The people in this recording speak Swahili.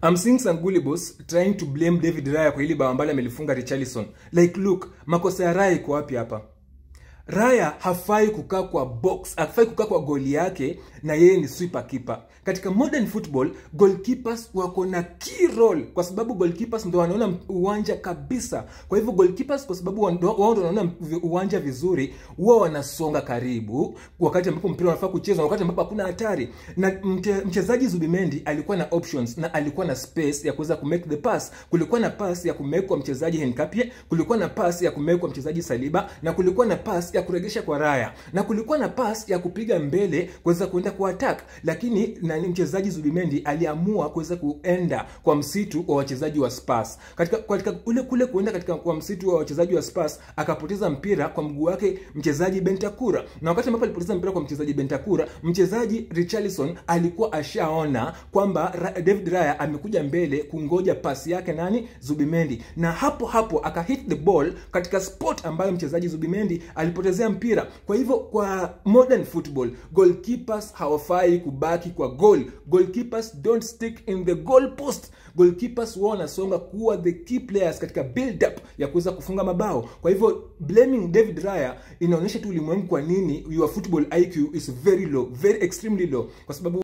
I'm seeing some gullibles trying to blame David Raya kwa hili bao ambalo amelifunga Richarlison. Like look, makosa ya Raya iko wapi hapa? Raya hafai kukaa kwa box, hafai kukaa kwa goli yake na yeye ni sweeper keeper. Katika modern football, goalkeepers wako na key role kwa sababu goalkeepers ndio wanaona uwanja kabisa. Kwa hivyo goalkeepers kwa sababu wao ndio wanaona uwanja vizuri, wao wanasonga karibu wakati ambapo mpira unafaa kuchezwa, wakati ambapo hakuna hatari. Na mchezaji Zubimendi alikuwa na options na alikuwa na space ya kuweza kumake the pass. Kulikuwa na pass ya kumake kwa mchezaji Nketiah, kulikuwa na pass ya kumake kwa mchezaji Saliba, na kulikuwa na pass ya kuregesha kwa Raya, na kulikuwa na pass ya kupiga mbele kuweza kuenda kwa attack. Lakini mchezaji Zubimendi aliamua kuweza kuenda kwa msitu wa wachezaji wa Spurs. Katika kule kuenda kwa msitu wa wachezaji wa Spurs, akapoteza mpira kwa mguu wake mchezaji Bentancur. Na wakati ambapo alipoteza mpira kwa mchezaji Bentancur, mchezaji Richarlison alikuwa ashaona kwamba David Raya amekuja mbele kungoja pasi yake Zubimendi, na hapo akahit the ball katika spot ambayo mchezaji Zubimendi alipotezea mpira. Kwa hivyo kwa modern football, goalkeepers hawafai kubaki kwa goal. Goalkeepers don't stick in the goal post. Goalkeepers wanasonga kuwa the key players katika build up ya kuweza kufunga mabao. Kwa hivyo blaming David Raya inaonyesha tu ulimwengu kwa nini your football IQ is very low, very extremely low, kwa sababu